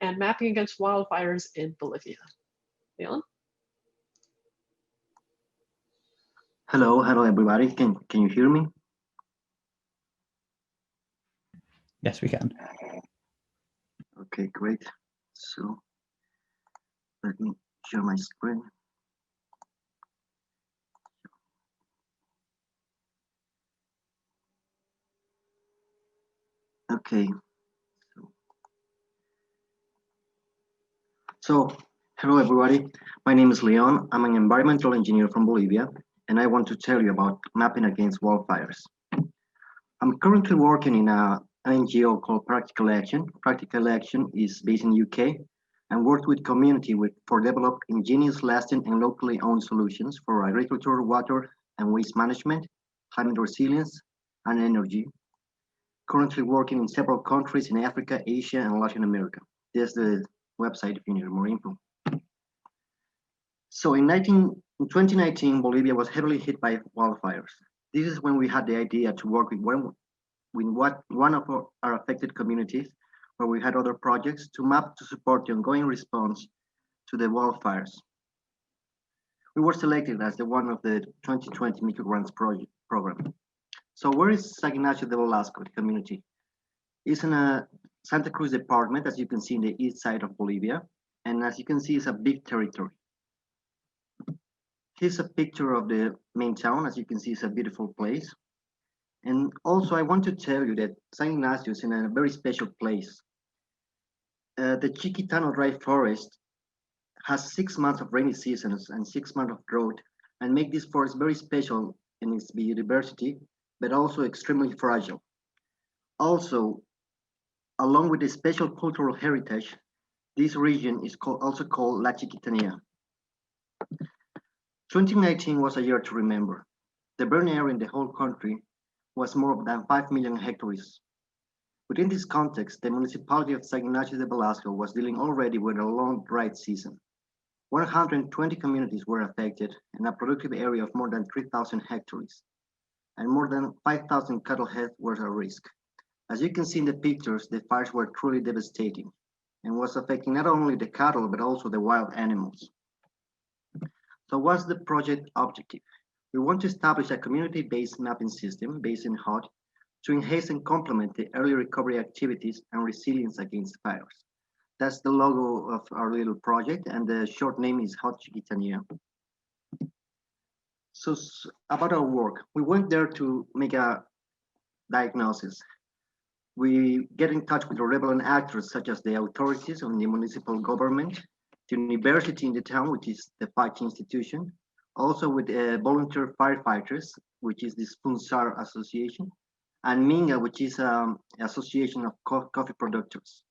and mapping against wildfires in Bolivia. Leon? Hello everybody. Can you hear me? Yes, we can. Okay, great. So let me share my screen. Okay. So hello everybody. My name is Leon. I'm an environmental engineer from Bolivia, and I want to tell you about mapping against wildfires. I'm currently working in an NGO called Practical Action. Practical Action is based in UK and worked with community for develop ingenious, lasting, and locally owned solutions for agriculture, water and waste management, climate resilience, and energy. Currently working in several countries in Africa, Asia, and Latin America. There's the website if you need more info. So in 2019, Bolivia was heavily hit by wildfires. This is when we had the idea to work with one of our affected communities, where we had other projects to map to support the ongoing response to the wildfires. We were selected as the one of the 2020 Microgrants program. So where is San Ignacio de Velasco, the community? It's in a Santa Cruz department, as you can see in the east side of Bolivia. And as you can see, it's a big territory. Here's a picture of the main town. As you can see, it's a beautiful place. And also, I want to tell you that San Ignacio is in a very special place. The Chiquitano dry forest has 6 months of rainy seasons and 6 months of drought, and make this forest very special in its biodiversity, but also extremely fragile. Also, along with the special cultural heritage, this region is also called La Chiquitanía. 2019 was a year to remember. The burn area in the whole country was more than 5 million hectares. Within this context, the municipality of San Ignacio de Velasco was dealing already with a long dry season. 120 communities were affected and a productive area of more than 3,000 hectares, and more than 5,000 cattle heads were at risk. As you can see in the pictures, the fires were truly devastating and was affecting not only the cattle, but also the wild animals. So what's the project objective? We want to establish a community-based mapping system based in HOT to enhance and complement the early recovery activities and resilience against fires. That's the logo of our little project, and the short name is HOT Chiquitania. So about our work, we went there to make a diagnosis. We get in touch with the relevant actors such as the authorities and the municipal government, the university in the town, which is the FIGHT institution, also with volunteer firefighters, which is the Spunsar Association, and Minga, which is an association of coffee producers.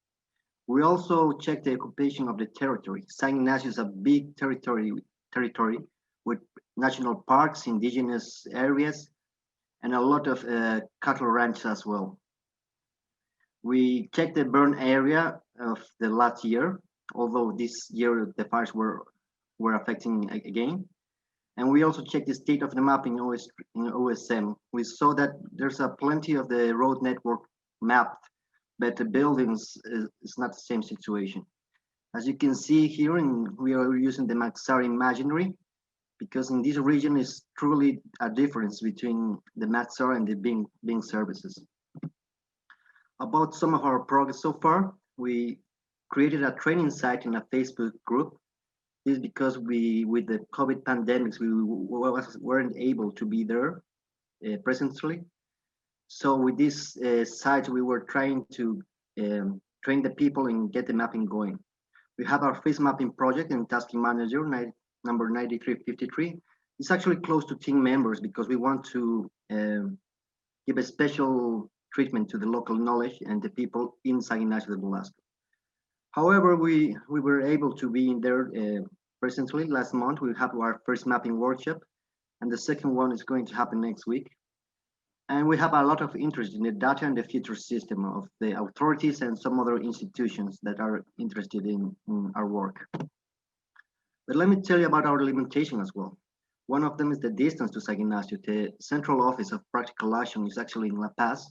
We also check the occupation of the territory. San Ignacio is a big territory with national parks, indigenous areas, and a lot of cattle ranches as well. We checked the burn area of the last year, although this year the fires were affecting again. And we also checked the state of the map in OSM. We saw that there's a plenty of the road network mapped, but the buildings is not the same situation. As you can see here, we are using the Maxar imaginary, because in this region is truly a difference between the Maxar and the Bing services. About some of our progress so far, we created a training site in a Facebook group. This is because with the COVID pandemics, we weren't able to be there presently. So with this site, we were trying to train the people and get the mapping going. We have our face mapping project and tasking manager, number 9353. It's actually close to team members because we want to give a special treatment to the local knowledge and the people in San Ignacio de Velasco. However, we were able to be in there presently. Last month, we had our first mapping workshop, and the second one is going to happen next week. And we have a lot of interest in the data and the future system of the authorities and some other institutions that are interested in our work. But let me tell you about our limitation as well. One of them is the distance to San Ignacio. The central office of Practical Action is actually in La Paz,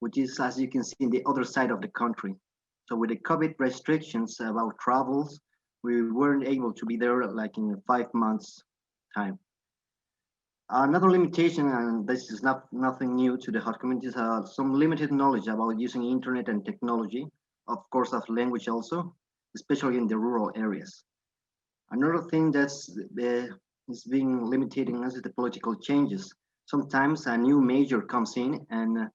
which is, as you can see, in the other side of the country. So with the COVID restrictions about travels, we weren't able to be there like in 5 months time. Another limitation, and this is nothing new to the hot communities, some limited knowledge about using internet and technology, of course, of language also, especially in the rural areas. Another thing is being limiting us is the political changes. Sometimes a new major comes in and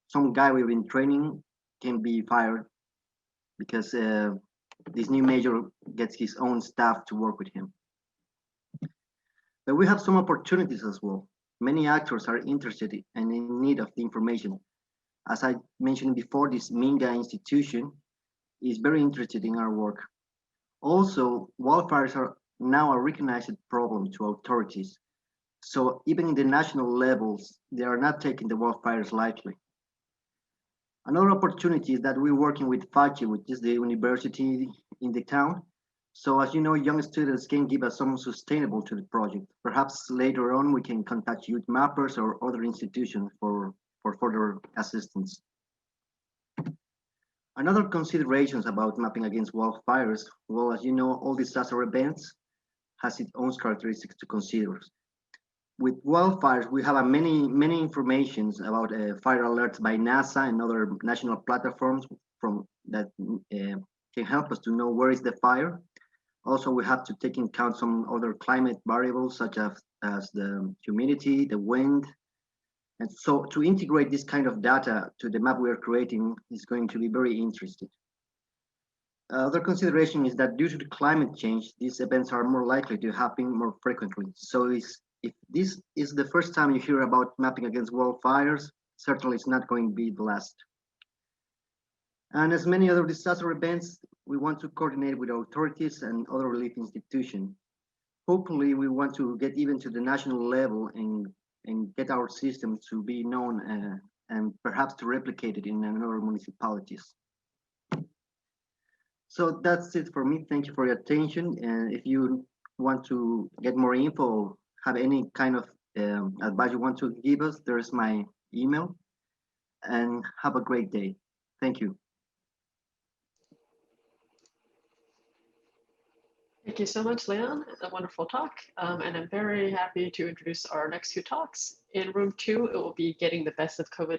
some guy we've been training can be fired because this new major gets his own staff to work with him. But we have some opportunities as well. Many actors are interested and in need of the information. As I mentioned before, this Minga institution is very interested in our work. Also, wildfires are now a recognized problem to authorities. So even in the national levels, they are not taking the wildfires lightly. Another opportunity is that we're working with FACHI, which is the university in the town. So as you know, young students can give us some sustainable to the project. Perhaps later on we can contact youth mappers or other institutions for further assistance. Another considerations about mapping against wildfires, well, as you know, all disaster events has its own characteristics to consider. With wildfires, we have many informations about fire alerts by NASA and other national platforms from that can help us to know where is the fire. Also, we have to take into account some other climate variables such as the humidity, the wind. And so to integrate this kind of data to the map we are creating is going to be very interesting. Other consideration is that due to the climate change, these events are more likely to happen more frequently. So if this is the first time you hear about mapping against wildfires, certainly it's not going to be the last. And as many other disaster events, we want to coordinate with authorities and other relief institutions. Hopefully, we want to get even to the national level and get our system to be known and perhaps to replicate it in other municipalities. So that's it for me. Thank you for your attention. And if you want to get more info or have any kind of advice you want to give us, there's my email. And have a great day. Thank you. Thank you so much, Leon. A wonderful talk. And I'm very happy to introduce our next two talks. In room 2, it will be getting the best of COVID-19